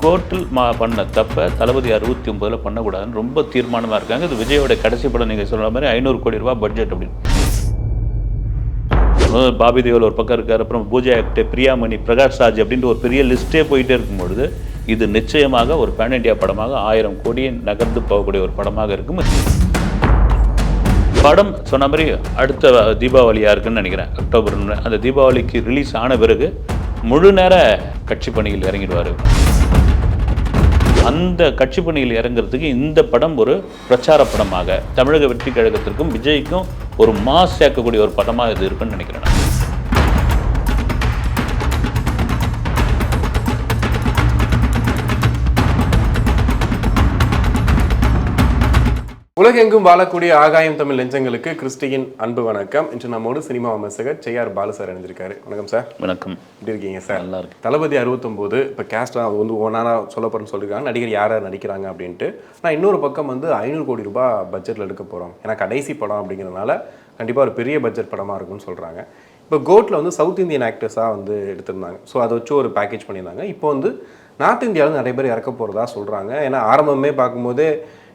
கோர்ட்டில் பண்ண தப்பை தளபதி 69 பண்ணக்கூடாதுன்னு ரொம்ப தீர்மானமாக இருக்காங்க. இது விஜயோட கடைசி படம் நீங்கள் சொல்கிற மாதிரி 500 கோடி ரூபாய் பட்ஜெட் அப்படின்னு. பாபி தேவல் ஒரு பக்கம் இருக்கார், அப்புறம் பூஜா ஆக்டே, பிரியாமணி, பிரகாஷ் ராஜ் அப்படின்ட்டு ஒரு பெரிய லிஸ்ட்டே போயிட்டே இருக்கும்பொழுது இது நிச்சயமாக ஒரு பேன் இண்டியா படமாக 1000 கோடியை நகர்ந்து போகக்கூடிய ஒரு படமாக இருக்கும். படம் சொன்ன மாதிரி அடுத்த தீபாவளியாக இருக்குன்னு நினைக்கிறேன், அக்டோபர். அந்த தீபாவளிக்கு ரிலீஸ் ஆன பிறகு முழு நேர கட்சி பணியில் இறங்கிடுவார். அந்த கட்சி பணியில் இறங்குறதுக்கு இந்த படம் ஒரு பிரச்சார படமாக தமிழக வெற்றி கழகத்திற்கும் விஜய்க்கும் ஒரு மாஸ் சேர்க்கக்கூடிய ஒரு படமாக இது இருக்குன்னு நினைக்கிறேன். உலகெங்கும் வாழக்கூடிய ஆகாயம் தமிழ் நெஞ்சங்களுக்கு கிறிஸ்டியின் அன்பு வணக்கம். இன்று நம்மோடு சினிமா விமர்சகர் செய்யார் பாலு சார் இணைஞ்சிருக்காரு. வணக்கம் சார். வணக்கம். எப்படி இருக்கீங்க சார்? நல்லா இருக்கு. தளபதி 69 இப்போ கேஸ்டாக அது வந்து ஒன்றா சொல்லப்படுன்னு சொல்லியிருக்காங்க, நடிகர் யார் நடிக்கிறாங்க அப்படின்ட்டு. ஆனால் இன்னொரு பக்கம் வந்து 500 கோடி ரூபாய் பட்ஜெட்டில் எடுக்க போகிறோம், ஏன்னா கடைசி படம் அப்படிங்கிறதுனால கண்டிப்பாக ஒரு பெரிய பட்ஜெட் படமாக இருக்குன்னு சொல்கிறாங்க. இப்போ கோட்டில் வந்து சவுத் இந்தியன் ஆக்டர்ஸாக வந்து எடுத்திருந்தாங்க, ஸோ அதை வச்சு ஒரு பேக்கேஜ் பண்ணியிருந்தாங்க. இப்போ வந்து நார்த் இந்தியாவில் நிறைய பேர் இறக்க போகிறதா சொல்கிறாங்க. ஏன்னா ஆரம்பமே பார்க்கும்போதே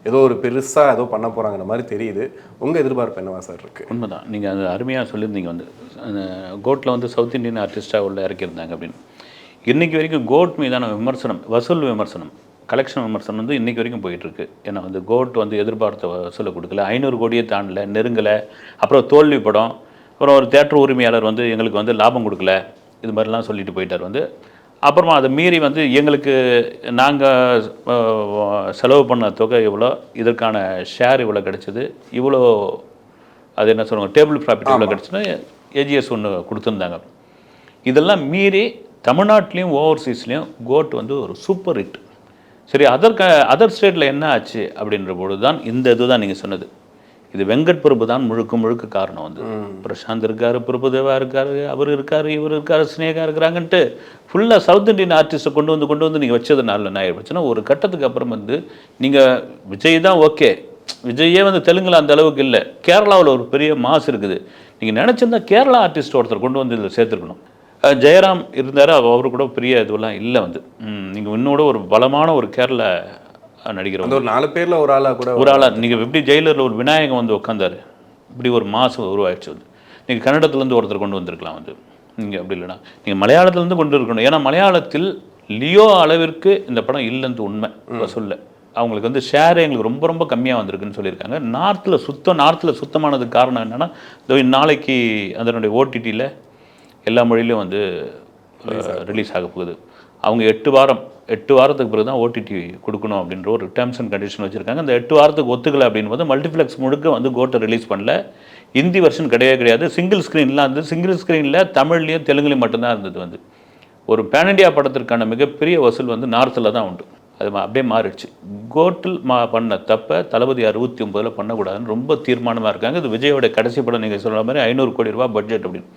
ஏதோ ஒரு பெருசாக ஏதோ பண்ண போகிறாங்கிற மாதிரி தெரியுது. உங்கள் எதிர்பார்ப்பு என்னவா சார் இருக்குது? உண்மைதான், நீங்கள் அது அருமையாக சொல்லியிருந்தீங்க. வந்து அந்த கோட்டில் வந்து சவுத் இந்தியன் ஆர்டிஸ்ட்டாக உள்ள இறக்கியிருந்தாங்க அப்படின்னு. இன்றைக்கி வரைக்கும் கோட் மீதான விமர்சனம், வசூல் விமர்சனம், கலெக்ஷன் விமர்சனம் வந்து இன்றைக்கி வரைக்கும் போயிட்டுருக்கு. ஏன்னா வந்து கோட் வந்து எதிர்பார்த்த வசூலை கொடுக்கல, 500 கோடியே தாண்டலை, நெருங்கலை. அப்புறம் தோல்வி படம், அப்புறம் ஒரு தேட்டர் உரிமையாளர் வந்து எங்களுக்கு வந்து லாபம் கொடுக்கல, இது மாதிரிலாம் சொல்லிட்டு போயிட்டார். வந்து அப்புறமா அதை மீறி வந்து எங்களுக்கு நாங்கள் செலவு பண்ண தொகை இவ்வளோ, இதற்கான ஷேர் இவ்வளோ கிடச்சிது, இவ்வளோ அது என்ன சொல்லுவாங்க டேபிள் ப்ராஃபிட் இவ்வளோ கிடச்சுன்னா ஏஜிஎஸ் ஒன்று கொடுத்துருந்தாங்க. இதெல்லாம் மீறி தமிழ்நாட்டிலையும் ஓவர்சீஸ்லேயும் கோட் வந்து ஒரு சூப்பர் ஹிட். சரி, அதர் ஸ்டேட்டில் என்ன ஆச்சு அப்படின்ற பொழுது தான் இந்த இதுதான் நீங்கள் சொன்னது. இது வெங்கட் பிரபு தான் முழுக்க காரணம். வந்து பிரசாந்த் இருக்கார், பிரபுதேவா இருக்கார், அவர் இருக்கார், இவர் இருக்கார், ஸ்னேகா இருக்கிறாங்கன்ட்டு ஃபுல்லாக சவுத் இண்டியன் ஆர்டிஸ்ட்டை கொண்டு வந்து நீங்கள் வச்சதுனால என்ன ஆயிடுச்சுன்னா, ஒரு கட்டத்துக்கு அப்புறம் வந்து நீங்கள் விஜய் தான் ஓகே, விஜயே வந்து தெலுங்கில் அந்த அளவுக்கு இல்லை, கேரளாவில் ஒரு பெரிய மாஸ் இருக்குது. நீங்கள் நினச்சிருந்தா கேரளா ஆர்டிஸ்ட் ஒருத்தர் கொண்டு வந்து இதில் சேர்த்துருக்கணும். ஜெயராம் இருந்தார், அவரு கூட பெரிய இதுவெல்லாம் இல்லை. வந்து நீங்கள் இன்னோட ஒரு பலமான ஒரு கேரளா நடிகர் வந்து ஒரு 4 பேரில் ஒரு ஆளாக நீங்கள் எப்படி ஜெயிலரில் ஒரு விநாயகம் வந்து உட்காந்தாரு, இப்படி ஒரு மாசம் உருவாயிடுச்சு. வந்து நீங்கள் கன்னடத்துலேருந்து ஒருத்தர் கொண்டு வந்திருக்கலாம். வந்து நீங்கள் அப்படி இல்லைனா நீங்கள் மலையாளத்துலேருந்து கொண்டு இருக்கணும். ஏன்னா மலையாளத்தில் லியோ அளவிற்கு இந்த படம் இல்லைன்னு உண்மை சொல்ல. அவங்களுக்கு வந்து ஷேர் எங்களுக்கு ரொம்ப கம்மியாக வந்திருக்குன்னு சொல்லியிருக்காங்க. நார்த்தில் சுத்தமானதுக்கு காரணம் என்னென்னா, நாளைக்கு அதனுடைய ஓடிடியில் எல்லா மொழியிலும் வந்து ரிலீஸ் ஆக போகுது. அவங்க 8 வாரத்துக்கு பிறகு தான் ஓடிடி கொடுக்கணும் அப்படின்ற ஒரு டேர்ம்ஸ் அண்ட் கண்டிஷன் வச்சுருக்காங்க. அந்த 8 வாரத்துக்கு ஒத்துக்கலை அப்படின்னு போது மல்டிப்ளெக்ஸ் முழுக்க வந்து கோட்டை ரிலீஸ் பண்ணல. ஹிந்தி வெர்ஷன் கிடையாது, சிங்கிள் ஸ்க்ரீன்லாம் வந்து சிங்கிள் ஸ்க்ரீனில் தமிழ்லேயும் தெலுங்குலேயும் மட்டும்தான் இருந்தது. வந்து ஒரு பேன் இண்டியா படத்திற்கான மிகப்பெரிய வசூல் வந்து நார்த்தில் தான் உண்டு. அது அப்படியே மாறிடுச்சு. கோட்டில் பண்ண தப்பை தளபதி 69 பண்ணக்கூடாதுன்னு ரொம்ப தீர்மானமாக இருக்காங்க. இது விஜயோட கடைசி படம் நீங்கள் சொல்கிற மாதிரி 500 கோடி ரூபாய் பட்ஜெட் அப்படின்னு.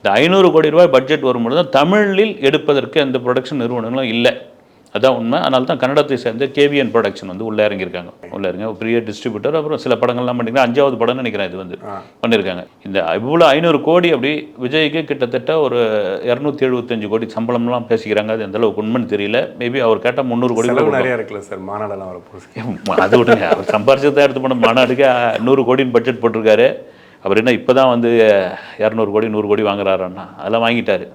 இந்த 500 கோடி ரூபாய் பட்ஜெட் வரும்பொழுது தான் தமிழில் எடுப்பதற்கு எந்த ப்ரொடக்ஷன் நிறுவனங்களும் இல்லை, அதான் உண்மை. அதனால தான் கன்னடத்தை சேர்ந்த கேவிஎன் ப்ரொடக்ஷன் வந்து உள்ளே இறங்கியிருக்காங்க. ஒரு பெரிய டிஸ்ட்ரிபியூட்டர். அப்புறம் சில படங்கள்லாம் பண்ணியிருக்காங்க. 5வது படம்னு நினைக்கிறேன் இது வந்து பண்ணியிருக்காங்க. இந்த இவ்வளோ 500 கோடி அப்படி விஜய்க்கு கிட்டத்தட்ட ஒரு 275 கோடி சம்பளம்லாம் பேசிக்கிறாங்க. அது எந்த அளவுக்கு உண்மைன்னு தெரியல. மேபி அவர் கேட்டால் 300 கோடி நிறையா இருக்குல்ல சார், மாநாடெல்லாம் வரப்போகுது. அது விடுங்க, அவர் சம்பாரிச்சதான் எடுத்து பண்ண மாநாடுக்கு 100 கோடின்னு பட்ஜெட் போட்டிருக்காரு. அவர் என்ன இப்போ தான் வந்து 200 கோடி 100 கோடி வாங்குறாருன்னா அதெல்லாம் வாங்கிட்டார்.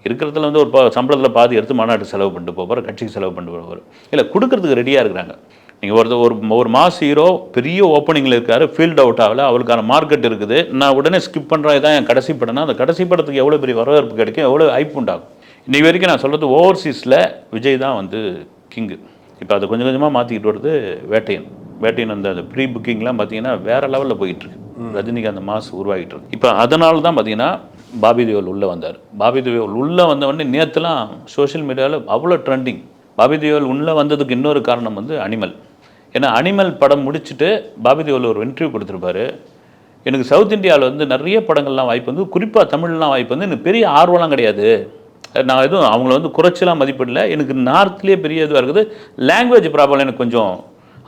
இருக்கிறதுல வந்து ஒரு சம்பளத்தில் பாதி எடுத்து மாநாட்டு செலவு பண்ணிட்டு போவார், கட்சிக்கு செலவு பண்ணிட்டு போவார். இல்லை, கொடுக்கறதுக்கு ரெடியாக இருக்கிறாங்க. நீங்கள் ஒரு மாஸ் ஹீரோ பெரிய ஓப்பனிங்கில் இருக்கார், ஃபீல்ட் அவுட் ஆகலை, அவளுக்கான மார்க்கெட் இருக்குது, நான் உடனே ஸ்கிப் பண்ணுறேன், இதான் என் கடைசி படம்னா அந்த கடைசி படத்துக்கு எவ்வளோ பெரிய வரவேற்பு கிடைக்கும், எவ்வளோ ஹைப் உண்டாகும். இன்றைக்கி வரைக்கும் நான் சொல்கிறது ஓவர்சீஸில் விஜய் தான் வந்து கிங்கு. இப்போ அதை கொஞ்சம் கொஞ்சமாக மாற்றிக்கிட்டு வருது வேட்டையன் அந்த ப்ரீ புக்கிங்லாம் பார்த்தீங்கன்னா வேறு லெவலில் போயிட்டுருக்கு. ரஜினிகாந்த் மாஸ் உருவாகிட்டு இருக்கு. இப்போ அதனால தான் பார்த்தீங்கன்னா பாபி தேவல் உள்ளே வந்தார். பாபி தேவல் உள்ளே வந்தவொடனே நேற்றுலாம் சோஷியல் மீடியாவில் அவ்வளோ ட்ரெண்டிங். பாபி தேவல் உள்ளே வந்ததுக்கு இன்னொரு காரணம் வந்து அனிமல். ஏன்னா அனிமல் படம் முடிச்சுட்டு பாபி தேவல் ஒரு இன்டர்வியூ கொடுத்துருப்பாரு. எனக்கு சவுத் இந்தியாவில் வந்து நிறைய படங்கள்லாம் வாய்ப்பு வந்து, குறிப்பாக தமிழ்லாம் வாய்ப்பு வந்து எனக்கு பெரிய ஆர்வம்லாம் கிடையாது. நான் எதுவும் அவங்கள வந்து குறைச்சலாம் மதிப்பிடல. எனக்கு நார்த்லேயே பெரிய இதுவாக இருக்குது. லாங்குவேஜ் ப்ராப்ளம் எனக்கு கொஞ்சம்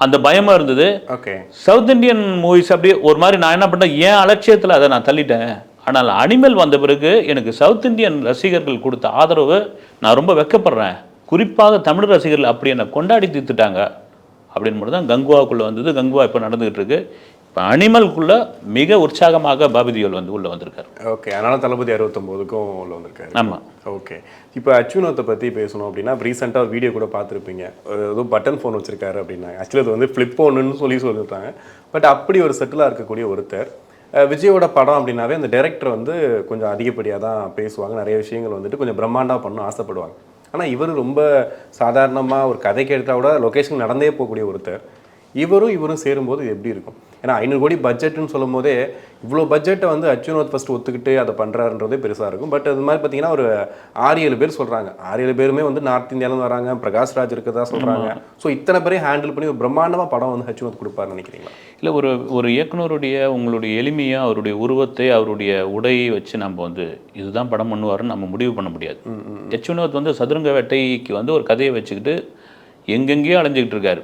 அந்த பயமாக இருந்தது. ஓகே, சவுத் இண்டியன் மூவிஸ் அப்படியே ஒரு மாதிரி நான் என்ன பண்ணேன், ஏன் அலட்சியத்தில் அதை நான் தள்ளிட்டேன். ஆனால் அனிமல் வந்த பிறகு எனக்கு சவுத் இண்டியன் ரசிகர்கள் கொடுத்த ஆதரவு நான் ரொம்ப வெக்கப்படுறேன். குறிப்பாக தமிழ் ரசிகர்கள் அப்படி என்னை கொண்டாடி தீர்த்துட்டாங்க அப்படின்னு மட்டும் தான் கங்குவாக்குள்ளே வந்தது. கங்குவா இப்போ நடந்துகிட்டு இருக்கு. இப்போ அனிமலுக்குள்ளே மிக உற்சாகமாக பாபி தியோல் வந்து உள்ளே வந்திருக்காரு. ஓகே, அதனால தளபதி 69க்கும் உள்ள வந்திருக்காரு. ஆமாம். ஓகே, இப்போ அச்சுவினோத்தை பற்றி பேசணும் அப்படின்னா ரீசெண்டாக ஒரு வீடியோ கூட பார்த்துருப்பீங்க. ஏதோ பட்டன் ஃபோன் வச்சிருக்காரு அப்படின்னாங்க. ஆக்சுவலி அது வந்து ஃப்ளிப் ஃபோனுன்னு சொல்லியிருந்தாங்க. பட் அப்படி ஒரு செட்டிலாக இருக்கக்கூடிய ஒருத்தர். விஜயோட படம் அப்படின்னாவே அந்த டைரக்டர் வந்து கொஞ்சம் அதிகப்படியாக தான் பேசுவாங்க. நிறைய விஷயங்கள் வந்துட்டு கொஞ்சம் பிரம்மாண்டமாக பண்ணணும் ஆசைப்படுவாங்க. ஆனால் இவர் ரொம்ப சாதாரணமாக ஒரு கதைக்கு எடுத்தால் கூட லொக்கேஷன் நடந்தே போகக்கூடிய ஒருத்தர். இவரும் சேரும்போது இது எப்படி இருக்கும்? ஏன்னா 500 கோடி பட்ஜெட்டுன்னு சொல்லும் போதே இவ்வளோ பட்ஜெட்டை வந்து அச்சுவினோத் ஃபஸ்ட்டு ஒத்துக்கிட்டு அதை பண்ணுறாருன்றதே பெருசாக இருக்கும். பட் அது மாதிரி பார்த்தீங்கன்னா ஒரு 6-7 பேர் சொல்கிறாங்க. 6-7 பேருமே வந்து நார்த் இந்தியாவிலேருந்து வராங்க. பிரகாஷ் ராஜ் இருக்கதா சொல்கிறாங்க. ஸோ இத்தனை பேரையும் ஹேண்டில் பண்ணி ஒரு பிரம்மாண்டமாக படம் வந்து அச்சுவினோத் கொடுப்பாருன்னு நினைக்கிறீங்களா? இல்லை, ஒரு இயக்குனருடைய உங்களுடைய எளிமையாக அவருடைய உருவத்தை அவருடைய உடையை வச்சு நம்ம வந்து இதுதான் படம் பண்ணுவாருன்னு நம்ம முடிவு பண்ண முடியாது. அச்சுவினோத் வந்து சதுரங்க வேட்டைக்கு வந்து ஒரு கதையை வச்சுக்கிட்டு எங்கெங்கேயோ அலைஞ்சிக்கிட்டு இருக்காரு.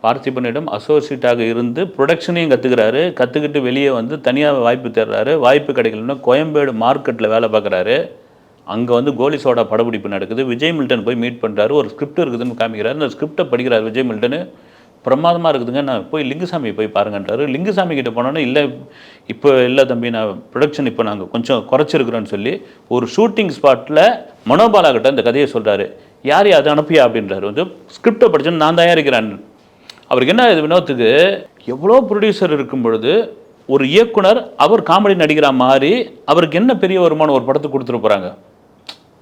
பார்த்திபனிடம் அசோசியேட்டாக இருந்து ப்ரொடக்ஷனையும் கற்றுக்கிட்டு வெளியே வந்து தனியாக வாய்ப்பு தேடுறாரு. வாய்ப்பு கிடைக்கலன்னா கோயம்பேடு மார்க்கெட்டில் வேலை பார்க்குறாரு. அங்கே வந்து கோலி சோடா படப்பிடிப்பு நடக்குது. விஜய் மில்டன் போய் மீட் பண்ணுறாரு. ஒரு ஸ்கிரிப்ட் இருக்குதுன்னு காமிக்கிறாரு. அந்த ஸ்கிரிப்டை படிக்கிறார் விஜய் மில்டனு. பிரமாதமாக இருக்குதுங்க, நான் போய் லிங்குசாமி போய் பாருங்கன்றாரு. லிங்குசாமி கிட்ட போனோன்னே இல்லை இல்லை தம்பி, நான் ப்ரொடக்ஷன் இப்போ நாங்கள் கொஞ்சம் குறைச்சிருக்கிறோன்னு சொல்லி ஒரு ஷூட்டிங் ஸ்பாட்டில் மனோபாலா கிட்ட இந்த கதையை சொல்கிறாரு. யார் அதை அனுப்பியா அப்படின்றாரு. வந்து ஸ்கிரிப்டை படிச்சோன்னு நான் தயாரிக்கிறேன். அவருக்கு என்ன இது வினோத்துக்கு எவ்வளோ ப்ரொடியூசர் இருக்கும் பொழுது ஒரு இயக்குனர் அவர் காமெடி நடிக்கிற மாதிரி அவருக்கு என்ன பெரிய வருமானம் ஒரு படத்துக்கு கொடுத்துட்டு போகிறாங்க.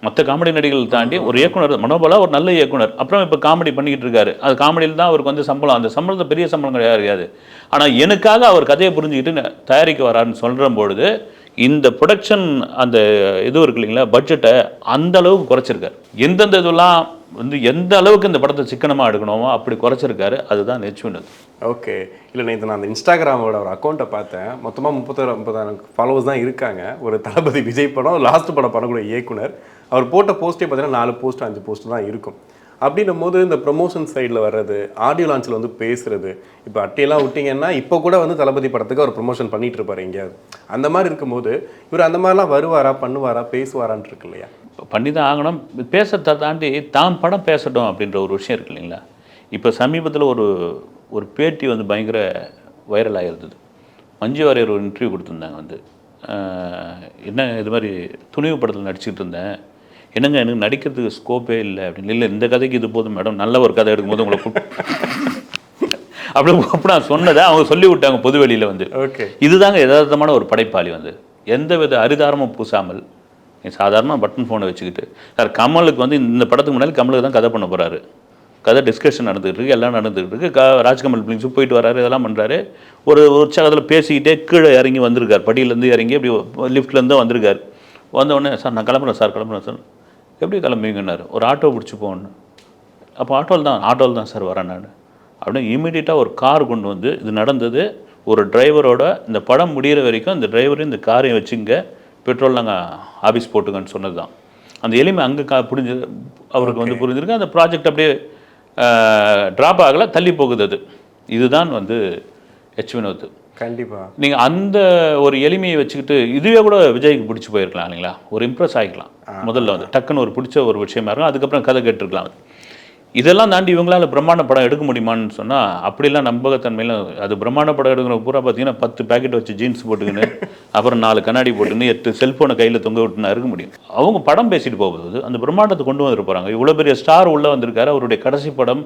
மற்ற காமெடி நடிகர்கள் தாண்டி ஒரு இயக்குனர் மனோபாலா ஒரு நல்ல இயக்குனர். அப்புறம் இப்போ காமெடி பண்ணிக்கிட்டு இருக்காரு. அது காமெடியில் தான் அவருக்கு வந்து சம்பளம். அந்த சம்பளத்தை பெரிய சம்பளம் கிடையாது. ஆனால் எனக்காக அவர் கதையை புரிஞ்சுக்கிட்டு தயாரிக்க வராருன்னு சொல்கிற பொழுது இந்த ப்ரொடக்ஷன் அந்த இது இருக்கு இல்லைங்களா, பட்ஜெட்டை அந்த அளவுக்கு குறைச்சிருக்காரு. எந்தெந்த இதெல்லாம் வந்து எந்த அளவுக்கு இந்த படத்தை சிக்கனமாக எடுக்கணுமோ அப்படி குறைச்சிருக்காரு. அதுதான் அச்சுவினோத். ஓகே, இல்லை நேற்று நான் அந்த இன்ஸ்டாகிராமோட ஒரு அக்கௌண்ட்டை பார்த்தேன். மொத்தமாக 30,000 ஃபாலோவர்ஸ் தான் இருக்காங்க. ஒரு தளபதி விஜய் படம் லாஸ்ட் படம் பண்ணக்கூடிய இயக்குனர். அவர் போட்ட போஸ்ட்டே பார்த்தீங்கன்னா 4 போஸ்ட் 5 போஸ்ட் தான் இருக்கும். அப்படின்னும் போது இந்த ப்ரொமோஷன் சைடில் வர்றது, ஆடியோ லான்ச்சில் வந்து பேசுறது, இப்போ அட்டையெல்லாம் விட்டிங்கன்னா இப்போ கூட வந்து தளபதி படத்துக்கு அவர் ப்ரொமோஷன் பண்ணிட்டு இருப்பார் எங்கேயாவது. அந்த மாதிரி இருக்கும்போது இவர் அந்த மாதிரிலாம் வருவாரா, பண்ணுவாரா, பேசுவாரான்னு இருக்கு இல்லையா? பண்ணி தான் ஆகணும். பேசுறதை தாண்டி தான் படம் பேசட்டும் அப்படின்ற ஒரு விஷயம் இருக்கு இல்லைங்களா. இப்போ சமீபத்தில் ஒரு பேட்டி வந்து பயங்கர வைரலாக இருந்தது. மஞ்சு வாரியர் ஒரு இன்டர்வியூ கொடுத்துருந்தாங்க. வந்து என்ன இது மாதிரி துணிவு படத்தில் நடிச்சுக்கிட்டு இருந்தேன், என்னங்க எனக்கு நடிக்கிறதுக்கு ஸ்கோப்பே இல்லை அப்படின்னு. இல்லை, இந்த கதைக்கு இது போதும் மேடம், நல்ல ஒரு கதை எடுக்கும்போது உங்களை அப்படி நான் சொன்னதை அவங்க சொல்லி விட்டாங்க பொது வெளியில் வந்து. ஓகே, இதுதாங்க யதார்த்தமான ஒரு படைப்பாளி. வந்து எந்த வித அரிதாரமும் பூசாமல் சாதாரண பட்டன் ஃபோனை வச்சுக்கிட்டு சார் கமலுக்கு வந்து இந்த படத்துக்கு முன்னாடி கமலுக்கு தான் கதை பண்ண போகிறாரு. கதை டிஸ்கஷன் நடந்துகிட்டு இருக்கு, எல்லாம் நடந்துகிட்டு இருக்கு. ராஜ்கமல் பிளிங்ஸு போயிட்டு வராரு, இதெல்லாம் பண்ணுறாரு. ஒரு உற்சாகத்தில் பேசிக்கிட்டே கீழே இறங்கி வந்திருக்கார். படியிலேருந்து இறங்கி அப்படி லிஃப்ட்லேருந்து வந்திருக்கார். வந்தவுடனே சார் நான் கிளம்புறேன் சார் சார். எப்படி கிளம்புவீங்கன்னாரு. ஒரு ஆட்டோ பிடிச்சி போகணும். அப்போ ஆட்டோவில் தான் சார் வரேன் நான் அப்படின்னு இமீடியட்டாக ஒரு கார் கொண்டு வந்து இது நடந்தது. ஒரு டிரைவரோட இந்த படம் முடிகிற வரைக்கும் இந்த டிரைவரையும் இந்த காரையும் வச்சுங்க, பெட்ரோல் நாங்கள் ஆஃபீஸ் போட்டுங்கன்னு சொன்னது தான். அந்த எளிமை அங்கே புரிஞ்சு அவருக்கு வந்து புரிஞ்சிருக்கு. அந்த ப்ராஜெக்ட் அப்படியே ட்ராப் ஆகலை, தள்ளி போகுது. அது இதுதான் வந்து அச்சுவினோத். கண்டிப்பாக நீங்கள் அந்த ஒரு எளிமையை வச்சுக்கிட்டு இதுவே கூட விஜய்க்கு பிடிச்சி போயிருக்கலாம் இல்லைங்களா. ஒரு இம்ப்ரெஸ் ஆகிக்கலாம் முதல்ல வந்து டக்குன்னு ஒரு பிடிச்ச ஒரு விஷயமா இருக்கும். அதுக்கப்புறம் கதை கேட்டுருக்கலாம். இதெல்லாம் தாண்டி இவங்களால பிரம்மாண்ட படம் எடுக்க முடியுமான்னு சொன்னால் அப்படிலாம் நம்பகத்தன்மையில் அது பிரம்மாண்ட படம் எடுக்கிற பூரா பார்த்தீங்கன்னா 10 பேக்கெட் வச்சு ஜீன்ஸ் போட்டுக்கின்னு அப்புறம் 4 கண்ணாடி போட்டுன்னு 8 செல்ஃபோனை கையில் தொங்க விட்டுனா இருக்க முடியும். அவங்க படம் பேசிட்டு போகும்போது அந்த பிரம்மாண்டத்தை கொண்டு வந்துட்டு போகிறாங்க. இவ்வளோ பெரிய ஸ்டார் உள்ளே வந்திருக்காரு. அவருடைய கடைசி படம்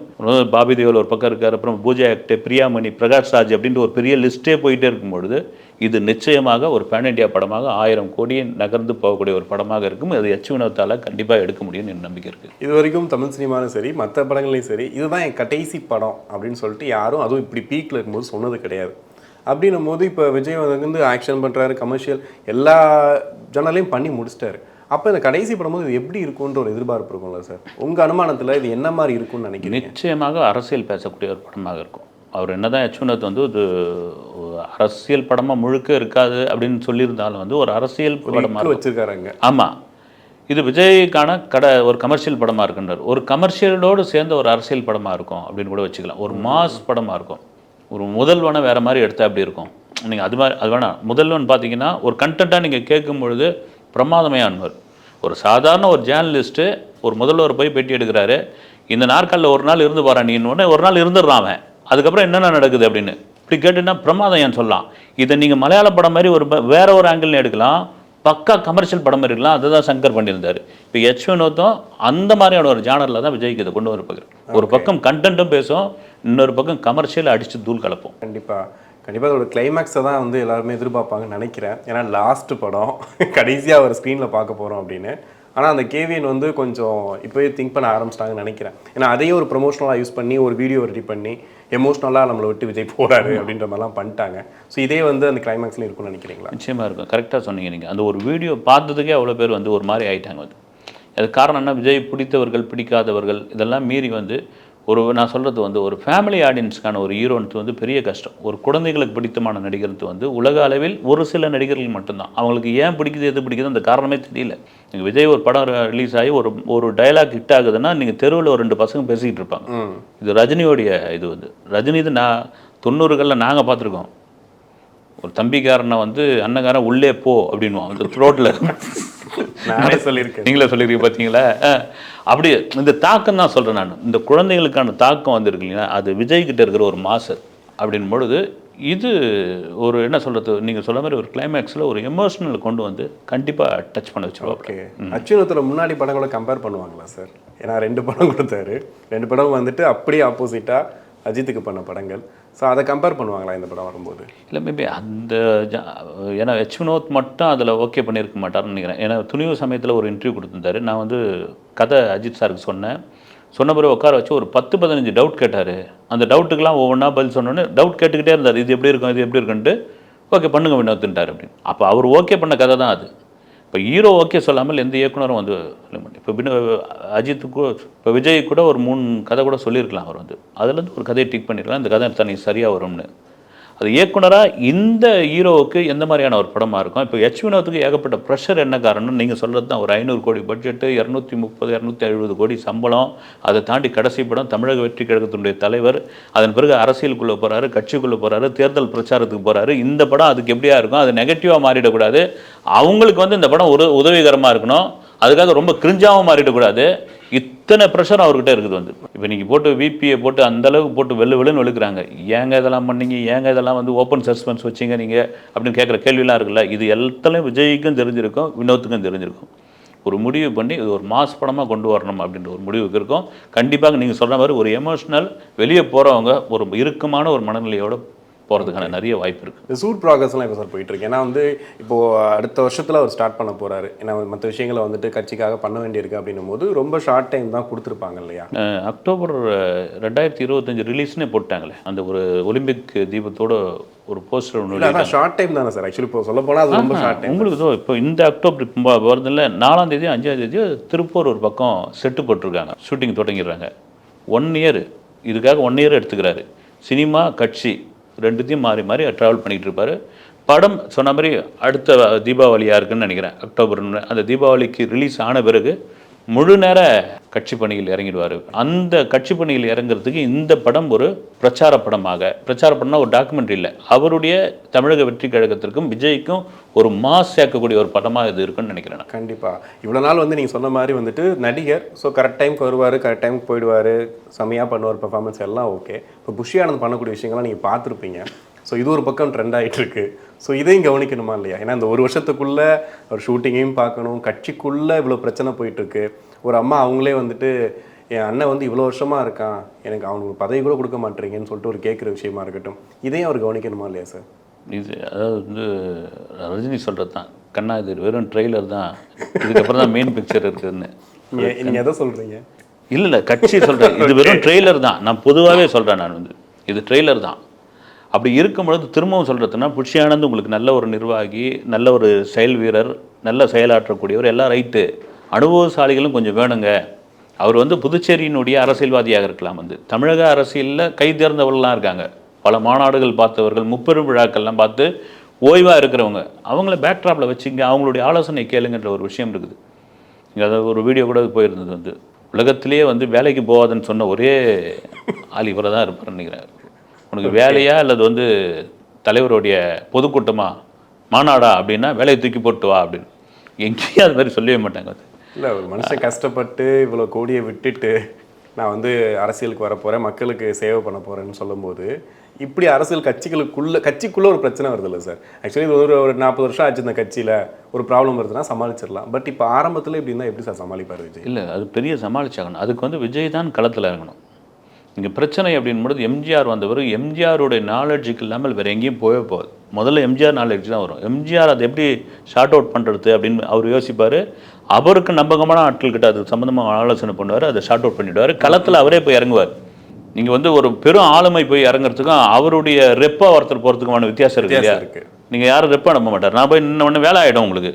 பாபி தேவல் ஒரு பக்கம் இருக்கார், அப்புறம் பூஜா ஆக்டே, பிரியாமணி, பிரகாஷ் ராஜ் அப்படின்ட்டு ஒரு பெரிய லிஸ்ட்டே போயிட்டே இருக்கும்பொழுது இது நிச்சயமாக ஒரு பேன் இண்டியா படமாக 1000 கோடியை நகர்ந்து போகக்கூடிய ஒரு படமாக இருக்கும். அது அச்சுவினோத்தால் கண்டிப்பாக எடுக்க முடியும்னு என் நம்பிக்கை இருக்குது. இது வரைக்கும் தமிழ் சினிமாலும் சரி மற்ற படங்களையும் சரி இதுதான் என் கடைசி படம் அப்படின்னு சொல்லிட்டு யாரும் அதுவும் இப்படி பீக்கில் இருக்கும்போது சொன்னது கிடையாது. அப்படின்னும் போது இப்போ விஜய் வந்து ஆக்ஷன் பண்ணுறாரு, கமர்ஷியல் எல்லா ஜன்னலையும் பண்ணி முடிச்சிட்டாரு. அப்போ இந்த கடைசி படம்போது இது எப்படி இருக்குன்ற ஒரு எதிர்பார்ப்பு இருக்கும்ல சார்? உங்கள் அனுமானத்தில் இது என்ன மாதிரி இருக்கும்னு நினைக்கிறேன்? நிச்சயமாக அரசியல் பேசக்கூடிய ஒரு படமாக இருக்கும். அவர் என்னதான் அச்சுவினோத் வந்து ஒரு அரசியல் படமாக முழுக்க இருக்காது அப்படின்னு சொல்லியிருந்தாலும் வந்து ஒரு அரசியல் படமாக வச்சுருக்காருங்க. ஆமாம், இது விஜய்க்கான ஒரு கமர்ஷியல் படமாக இருக்குன்றார். ஒரு கமர்ஷியலோடு சேர்ந்த ஒரு அரசியல் படமாக இருக்கும் அப்படின்னு கூட வச்சுக்கலாம். ஒரு மாஸ் படமாக இருக்கும். ஒரு முதல்வனை வேறு மாதிரி எடுத்தால் அப்படி இருக்கும். நீங்கள் அது வேணாம். முதல்வன் பார்த்தீங்கன்னா ஒரு கண்டென்ட்டாக நீங்கள் கேட்கும் பொழுது பிரமாதமையானவர். ஒரு சாதாரண ஒரு ஜேர்னலிஸ்ட்டு ஒரு முதல்வர் போய் பேட்டி எடுக்கிறாரு, இந்த நாற்காலில் ஒரு நாள் இருந்து போகிறான் நீன்னு, ஒரு நாள் இருந்துடுறான் அவன், அதுக்கப்புறம் என்னென்ன நடக்குது அப்படின்னு இப்படி கேட்டுன்னா பிரமாதம் ஏன் சொல்லலாம். இதை நீங்கள் மலையாள படம் மாதிரி வேற ஒரு ஆங்கிள் எடுக்கலாம், பக்கா கமர்ஷியல் படம் மாதிரி இருக்கலாம். அதுதான் சங்கர் பண்ணியிருந்தார். இப்போ எச் வினோத்தும் அந்த மாதிரியான ஒரு ஜானரில் தான் விஜய்க்கு இதை கொண்டு வரப்பாங்க. ஒரு பக்கம் கண்டென்ட்டும் பேசும், இன்னொரு பக்கம் கமர்ஷியல் அடித்து தூள் கலப்போம். கண்டிப்பாக அதோட கிளைமேக்ஸை தான் வந்து எல்லாருமே எதிர்பார்ப்பாங்கன்னு நினைக்கிறேன். ஏன்னா லாஸ்ட் படம் கடைசியாக ஒரு ஸ்க்ரீனில் பார்க்க போகிறோம் அப்படின்னு. ஆனால் அந்த கேவிஎன் வந்து கொஞ்சம் இப்போயே திங்க் பண்ண ஆரம்பிச்சிட்டாங்கன்னு நினைக்கிறேன். ஏன்னா அதையும் ஒரு ப்ரொமோஷனலாக யூஸ் பண்ணி ஒரு வீடியோ ரெடி பண்ணி எமோஷ்னலாக நம்மளை விட்டு விஜய் போகிறாரு அப்படின்ற மாதிரிலாம் பண்ணிட்டாங்க. ஸோ இதே வந்து அந்த கிளைமேக்ஸில் இருக்கும்னு நினைக்கிறீங்களா? நிச்சயமாக இருக்கும். கரெக்டாக சொன்னீங்க நீங்கள். அந்த ஒரு வீடியோ பார்த்ததுக்கே அவ்வளோ பேர் வந்து ஒரு மாதிரி ஆகிட்டாங்க. வந்து அது காரணம் என்ன, விஜய் பிடித்தவர்கள் பிடிக்காதவர்கள் இதெல்லாம் மீறி வந்து நான் சொல்கிறது வந்து ஒரு ஃபேமிலி ஆடியன்ஸுக்கான ஒரு ஹீரோன்றது வந்து பெரிய கஷ்டம். ஒரு குழந்தைகளுக்கு பிடித்தமான நடிகர்த்து வந்து உலக அளவில் ஒரு சில நடிகர்கள் மட்டும்தான். அவங்களுக்கு ஏன் பிடிக்குது எது பிடிக்குது அந்த காரணமே தெரியல. நீங்கள் விஜய் ஒரு படம் ரிலீஸ் ஆகி ஒரு டயலாக் ஹிட் ஆகுதுன்னா நீங்கள் தெருவில் ஒரு 2 பசங்க பேசிக்கிட்டு இருப்பாங்க. இது ரஜினியோடைய இது வந்து ரஜினி இது 90களில் நாங்கள் பார்த்துருக்கோம். ஒரு தம்பிக்காரனை வந்து அண்ணங்காரன் உள்ளே போ அப்படின்வான் அந்த ரோட்டில். நானே சொல்லியிருக்கேன், நீங்களே சொல்லியிருக்கீங்க பார்த்தீங்களா? அப்படி இந்த தாக்கம் தான் சொல்கிறேன் நான். இந்த குழந்தைகளுக்கான தாக்கம் வந்துருக்கு இல்லைங்களா, அது விஜய்கிட்ட இருக்கிற ஒரு மாஸ்டர் அப்படின் பொழுது இது ஒரு என்ன சொல்கிறது, நீங்கள் சொல்ல மாதிரி ஒரு கிளைமேக்ஸில் ஒரு எமோஷனல் கொண்டு வந்து கண்டிப்பாக டச் பண்ண வச்சுருவோம். ஓகே, அச்சுனத்தோட முன்னாடி படங்களை கம்பேர் பண்ணுவாங்களா சார்? ஏன்னா 2 படம் கொடுத்தாரு, 2 படம் வந்துட்டு அப்படியே ஆப்போசிட்டாக அஜித்துக்கு பண்ண படங்கள். ஸோ அதை கம்பேர் பண்ணுவாங்களா இந்த படம் வரும்போது? இல்லை மேபி அந்த ஏன்னா எச் வினோத் மட்டும் அதில் ஓகே பண்ணியிருக்க மாட்டார்னு நினைக்கிறேன். ஏன்னா துணிவு சமயத்தில் ஒரு இன்டர்வியூ கொடுத்துருந்தாரு. நான் வந்து கதை அஜித் சாருக்கு சொன்ன பிறகு உட்கார வச்சு ஒரு 10-15 டவுட் கேட்டார். அந்த டவுட்டுக்கெல்லாம் ஒவ்வொன்றா பதில் சொன்னோன்னே டவுட் கேட்டுக்கிட்டே இருந்தார். இது எப்படி இருக்கும், இது எப்படி இருக்குன்ட்டு ஓகே பண்ணுங்க வினோத்துன்ட்டார் அப்படின்னு. அப்போ அவர் ஓகே பண்ண கதை தான் அது. இப்போ ஹீரோ ஓகே சொல்லாமல் எந்த இயக்குனரும் வந்து சொல்ல மாட்டேன். இப்போ அஜித்துக்கு இப்போ விஜய் கூட ஒரு 3 கதை கூட சொல்லியிருக்கலாம். அவர் வந்து அதுலேருந்து ஒரு கதையை டிக் பண்ணியிருக்கலாம், இந்த கதை தனி சரியாக வரும்னு. அது இயக்குனராக இந்த ஹீரோவுக்கு எந்த மாதிரியான ஒரு படமாக இருக்கும். இப்போ எச் வினோத்துக்கு ஏகப்பட்ட ப்ரெஷர் என்ன காரணம் நீங்கள் சொல்கிறது தான். ஒரு 500 கோடி பட்ஜெட்டு, 230-270 கோடி சம்பளம், அதை தாண்டி கடைசி படம் தமிழக வெற்றி கழகத்தினுடைய தலைவர், அதன் பிறகு அரசியலுக்குள்ளே போகிறாரு, கட்சிக்குள்ளே போகிறாரு, தேர்தல் பிரச்சாரத்துக்கு போகிறாரு. இந்த படம் அதுக்கு எப்படியா இருக்கும், அது நெகட்டிவாக மாறிடக்கூடாது. அவங்களுக்கு வந்து இந்த படம் உதவிகரமாக இருக்கணும், அதுக்காக ரொம்ப கிரிஞ்சாகவும் மாறிடக்கூடாது. இத்தனை ப்ரெஷர் அவர்கிட்ட இருக்குது. வந்து இப்போ நீங்கள் போட்டு விபியை போட்டு அந்தளவுக்கு போட்டு வெள்ளுன்னு வெளுக்கிறாங்க. ஏங்க இதெல்லாம் பண்ணீங்க, ஏங்க இதெல்லாம் வந்து ஓப்பன் சஸ்பென்ஸ் வச்சிங்க நீங்கள் அப்படின்னு கேட்குற கேள்வியெலாம் இருக்குல்ல. இது எல்லாத்துலையும் விஜய்க்கும் தெரிஞ்சிருக்கும், வினோத்துக்கும் தெரிஞ்சிருக்கும். ஒரு முடிவு பண்ணி இது ஒரு மாஸ் படமாக கொண்டு வரணும் அப்படின்ற ஒரு முடிவுக்கு இருக்கும். கண்டிப்பாக நீங்கள் சொல்கிற மாதிரி ஒரு எமோஷ்னல் வெளியே போகிறவங்க ஒரு இறுக்கமான ஒரு மனநிலையோடு போகிறதுக்கான நிறைய வாய்ப்பு இருக்குது. இந்த சூட் ப்ராக்ரஸ்லாம் இப்போ சார் போயிட்டுருக்கு. ஏன்னா வந்து இப்போது அடுத்த வருஷத்தில் அவர் ஸ்டார்ட் பண்ண போகிறாரு. ஏன்னா மற்ற விஷயங்களை வந்துட்டு கட்சிக்காக பண்ண வேண்டியிருக்கு அப்படின்னும் போது ரொம்ப ஷார்ட் டைம் தான் கொடுத்துருப்பாங்க இல்லையா? அக்டோபர் 2025 ரிலீஸ்னே போட்டாங்களே அந்த ஒரு ஒலிம்பிக் தீபத்தோட ஒரு போஸ்டர் ஒன்று. ஷார்ட் டைம் தானே சார் ஆக்சுவலி இப்போ சொல்ல போனால் அது ரொம்ப ஷார்ட் டைம். உங்களுக்கு இப்போ இந்த அக்டோபர் வருதில்ல 4ஆம் தேதி 5ஆம் தேதி திருப்பூர் ஒரு பக்கம் செட்டு போட்டிருக்காங்க, ஷூட்டிங் தொடங்கிடுறாங்க. 1 இயர் இதுக்காக 1 இயர் எடுத்துக்கிறாரு. சினிமா கட்சி ரெண்டுத்தையும் மாறி மாறி ட்ராவல் பண்ணிகிட்டு இருப்பார். படம் சொன்ன மாதிரி அடுத்த தீபாவளியாக இருக்குன்னு நினைக்கிறேன், அக்டோபர். அந்த தீபாவளிக்கு ரிலீஸ் ஆன பிறகு முழு நேர கட்சி பணியில் இறங்கிடுவார். அந்த கட்சி பணியில் இறங்குறதுக்கு இந்த படம் ஒரு பிரச்சார படம்னா ஒரு டாக்குமெண்ட்ரி இல்லை, அவருடைய தமிழக வெற்றி கழகத்திற்கும் விஜய்க்கும் ஒரு மாஸ் சேர்க்கக்கூடிய ஒரு படமாக இது இருக்குன்னு நினைக்கிறேன். கண்டிப்பாக இவ்வளோ நாள் வந்து நீங்கள் சொன்ன மாதிரி வந்துட்டு நடிகர் ஸோ கரெக்ட் டைமுக்கு வருவார், கரெக்ட் டைமுக்கு போயிடுவார், செம்மையாக பண்ணுவார், பெர்ஃபார்மன்ஸ் எல்லாம் ஓகே. இப்போ புஷி ஆனந்த் பண்ணக்கூடிய விஷயங்கள்லாம் நீங்கள் பார்த்துருப்பீங்க. ஸோ இது ஒரு பக்கம் ட்ரெண்ட் ஆகிட்டு இருக்கு. ஸோ இதையும் கவனிக்கணுமா இல்லையா? ஏன்னா இந்த ஒரு வருஷத்துக்குள்ளே ஒரு ஷூட்டிங்கையும் பார்க்கணும், கட்சிக்குள்ளே இவ்வளோ பிரச்சனை போயிட்டுருக்கு. ஒரு அம்மா அவங்களே வந்துட்டு என் அண்ணன் வந்து இவ்வளோ வருஷமாக இருக்கான், எனக்கு அவனுக்கு பதவி கூட கொடுக்க மாட்டேறீங்கன்னு சொல்லிட்டு ஒரு கேட்குற விஷயமா இருக்கட்டும், இதையும் அவர் கவனிக்கணுமா இல்லையா சார்? இது அதாவது வந்து ரஜினி சொல்கிறது தான், கண்ணா இது வெறும் ட்ரெய்லர் தான், இதுக்கப்புறம் தான் மெயின் பிக்சர் இருக்குதுன்னு. நீங்கள் எதை சொல்கிறீங்க? இல்லை கட்சி சொல்கிறேன், இது வெறும் ட்ரெய்லர் தான். நான் பொதுவாகவே சொல்கிறேன், நான் வந்து இது ட்ரெய்லர் தான். அப்படி இருக்கும்பொழுது திரும்பவும் சொல்கிறதுனா புஷி ஆனந்த் உங்களுக்கு நல்ல ஒரு நிர்வாகி, நல்ல ஒரு செயல் வீரர், நல்ல செயலாற்றக்கூடியவர், எல்லாம் ரைட்டு. அனுபவசாலிகளும் கொஞ்சம் வேணுங்க. அவர் வந்து புதுச்சேரியினுடைய அரசியல்வாதியாக இருக்கலாம், வந்து தமிழக அரசியலில் கை தேர்ந்தவர்கள்லாம் இருக்காங்க, பல மாநாடுகள் பார்த்தவர்கள், முப்பெரும் விழாக்கள்லாம் பார்த்து ஓய்வாக இருக்கிறவங்க, அவங்கள பேக்ட்ராப்பில் வச்சுங்க, அவங்களுடைய ஆலோசனை கேளுங்கன்ற ஒரு விஷயம் இருக்குது. இங்கே அதாவது ஒரு வீடியோ கூட போயிருந்தது, வந்து உலகத்திலே வந்து வேலைக்கு போகாதுன்னு சொன்ன ஒரே ஆள் இவரை தான் இருப்பார் நினைக்கிறேன். உனக்கு வேலையா அல்லது வந்து தலைவருடைய பொதுக்கூட்டமா மாநாடா அப்படின்னா வேலையை தூக்கி போட்டு வா அப்படின்னு. எங்கேயும் அது மாதிரி சொல்லவே மாட்டாங்க. அது இல்லை, ஒரு மனுஷன் கஷ்டப்பட்டு இவ்வளோ கோடியை விட்டுட்டு நான் வந்து அரசியலுக்கு வர போகிறேன், மக்களுக்கு சேவை பண்ண போகிறேன்னு சொல்லும்போது இப்படி அரசியல் கட்சிக்குள்ளே ஒரு பிரச்சனை வருது இல்லை சார்? ஆக்சுவலி இது ஒரு 40 வருஷம் ஆச்சு இந்த கட்சியில் ஒரு ப்ராப்ளம் வருதுன்னா சமாளிச்சிடலாம். பட் இப்போ ஆரம்பத்தில் இப்படி இருந்தால் எப்படி சார் சமாளிப்பார் விஜய்? இல்லை, அது பெரிய சமாளிச்சாகணும். அதுக்கு வந்து விஜய் தான் களத்தில் இறங்கணும். இங்கே பிரச்சனை அப்படின்போது எம்ஜிஆர் வந்தவர் எம்ஜிஆருடைய நாலேஜுக்கு இல்லாமல் வேறு எங்கேயும் போகவே போகாது. முதல்ல எம்ஜிஆர் நாலேஜ் தான் வரும். எம்ஜிஆர் அதை எப்படி ஷார்ட் அவுட் பண்ணுறது அப்படின்னு அவர் யோசிப்பார். அவருக்கு நம்பகமான ஆட்கள் கிட்ட அது சம்மந்தமாக ஆலோசனை பண்ணுவார், அதை ஷார்ட் அவுட் பண்ணிவிடுவார். களத்தில் அவரே போய் இறங்குவார். நீங்கள் வந்து ஒரு பெரும் ஆளுமை போய் இறங்குறதுக்கும் அவருடைய ரெப்பாக ஒருத்தர் போகிறதுக்குமான வித்தியாசம் இருக்கு இல்லையா? நீங்கள் யாரும் ரெப்பாக நம்ப மாட்டார். நான் போய் இன்னும் ஒன்று வேலை ஆகிடும் உங்களுக்கு,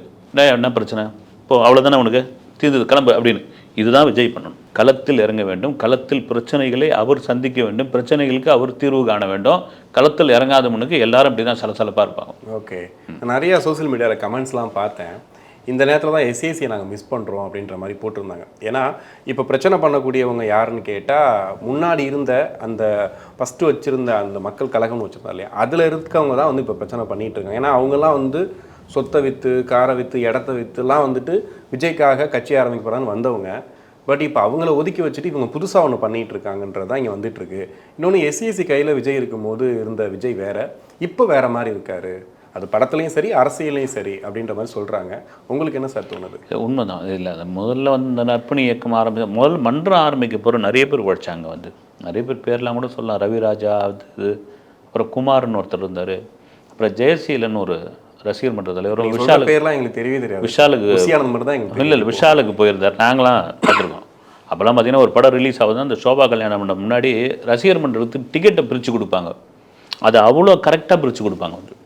என்ன பிரச்சனை இப்போ அவ்வளோதானே உனக்கு தீர்ந்தது கிளம்பு அப்படின்னு. இதுதான் விஜய் பண்ணணும். களத்தில் இறங்க வேண்டும், களத்தில் பிரச்சனைகளை அவர் சந்திக்க வேண்டும், பிரச்சனைகளுக்கு அவர் தீர்வு காண வேண்டும். களத்தில் இறங்காதவனுக்கு எல்லாரும் அப்படி தான் சலசலப்பாக இருப்பாங்க. ஓகே, நிறைய சோசியல் மீடியாவில் கமெண்ட்ஸ்லாம் பார்த்தேன். இந்த நேரத்தில் தான் எஸ்ஏசியை நாங்கள் மிஸ் பண்ணுறோம் அப்படின்ற மாதிரி போட்டிருந்தாங்க. ஏன்னா இப்போ பிரச்சனை பண்ணக்கூடியவங்க யாருன்னு கேட்டால் முன்னாடி இருந்த அந்த ஃபஸ்ட்டு வச்சுருந்த அந்த மக்கள் கழகம்னு வச்சுருந்தா இல்லையா, அதில் இருக்கவங்க தான் வந்து இப்போ பிரச்சனை பண்ணிகிட்டு இருக்காங்க. ஏன்னா அவங்கெல்லாம் வந்து சொத்தை விற்று, காரை விற்று, இடத்த விற்றுலாம் வந்துட்டு விஜய்க்காக கட்சி ஆரம்பிக்க போகிறான்னு வந்தவங்க. பட் இப்போ அவங்கள ஒதுக்கி வச்சுட்டு இவங்க புதுசாக ஒன்று பண்ணிகிட்டு இருக்காங்கன்றது தான் இங்கே வந்துட்டுருக்கு. இன்னொன்று எஸ்சிஎஸ்சி கையில் விஜய் இருக்கும்போது இருந்த விஜய் வேறு, இப்போ வேறு மாதிரி இருக்கார். அது படத்துலையும் சரி அரசியலையும் சரி அப்படின்ற மாதிரி சொல்கிறாங்க. உங்களுக்கு என்ன சார் தோணுது? உண்மைதான். இல்லை, முதல்ல வந்து இந்த நற்பணி இயக்கம் முதல் மன்றம் ஆரம்பிக்க போகிற நிறைய பேர் உழைச்சாங்க. வந்து நிறைய பேர் பேர்லாம் கூட சொல்லலாம். ரவிராஜா, அது அப்புறம் குமார்னு ஒருத்தர் இருந்தார், அப்புறம் ஜெயசீலன் ஒரு ரசிகர் மன்ற தலைவர். விஷால் பேர்லாம் எங்களுக்கு தெரியவே தெரியாது. விஷாலுக்கு மட்டும் தான் எங்களுக்கு இல்லை, விஷாலுக்கு போயிருந்தார். நாங்களாம் பார்த்துருக்கோம். அப்போல்லாம் பார்த்தீங்கன்னா ஒரு படம் ரிலீஸ் ஆகுது, அந்த சோபா கல்யாணம் பண்ண முன்னாடி ரசிகர் மன்றத்துக்கு டிக்கெட்டை பிரித்து கொடுப்பாங்க. அது அவ்வளோ கரெக்டாக பிரித்து கொடுப்பாங்க. வந்து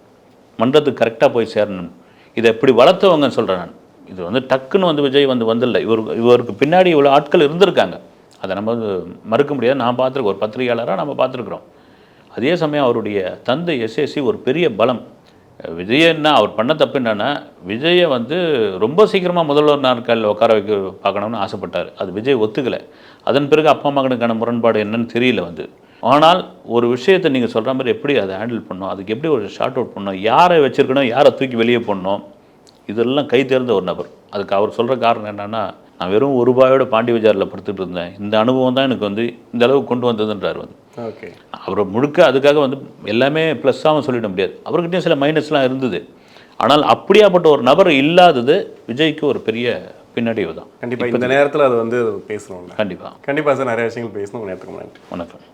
மன்றத்துக்கு கரெக்டாக போய் சேரணும். இதை எப்படி வளர்த்தவங்கன்னு சொல்கிறேன் நான். இது வந்து டக்குன்னு வந்து விஜய் வந்துடல. இவருக்கு பின்னாடி இவ்வளோ ஆட்கள் இருந்திருக்காங்க. அதை நம்ம வந்து மறுக்க முடியாது. நான் பார்த்துருக்கோம், ஒரு பத்திரிகையாளராக நம்ம பார்த்துருக்குறோம். அதே சமயம் அவருடைய தந்தை எஸ்எஸ்சி ஒரு பெரிய பலம். விஜயன்னா அவர் பண்ண தப்பு என்னென்னா, விஜயை வந்து ரொம்ப சீக்கிரமாக முதல்வர் நாற்காலில் உட்கார வைக்க பார்க்கணும்னு ஆசைப்பட்டார். அது விஜய் ஒத்துக்கலை. அதன் பிறகு அப்பா மகனுக்கான முரண்பாடு என்னன்னு தெரியல வந்து. ஆனால் ஒரு விஷயத்தை நீங்கள் சொல்கிற மாதிரி எப்படி அதை ஹேண்டில் பண்ணணும், அதுக்கு எப்படி ஒரு ஷார்ட் அவுட் பண்ணணும், யாரை வச்சுருக்கணும், யாரை தூக்கி வெளியே போடணும், இதெல்லாம் கை தேர்ந்த ஒரு நபர். அதுக்கு அவர் சொல்கிற காரணம் என்னென்னா, நான் வெறும் ₹1 பாண்டி பஜாரில் படுத்துட்டு இருந்தேன், இந்த அனுபவம் தான் எனக்கு வந்து இந்த அளவுக்கு கொண்டு வந்ததுன்றார் வந்து. ஓகே, அவர் முழுக்க அதுக்காக வந்து எல்லாமே ப்ளஸ்ஸாகவும் சொல்லிட முடியாது. அவர்கிட்டையும் சில மைனஸ்லாம் இருந்தது. ஆனால் அப்படியாப்பட்ட ஒரு நபர் இல்லாதது விஜய்க்கு ஒரு பெரிய பின்னடைவு தான். கண்டிப்பாக இந்த நேரத்தில் அது வந்து பேசணும். கண்டிப்பாக சார், நிறைய விஷயங்கள் பேசணும். நேரத்துக்கு முன்னாடி வணக்கம்.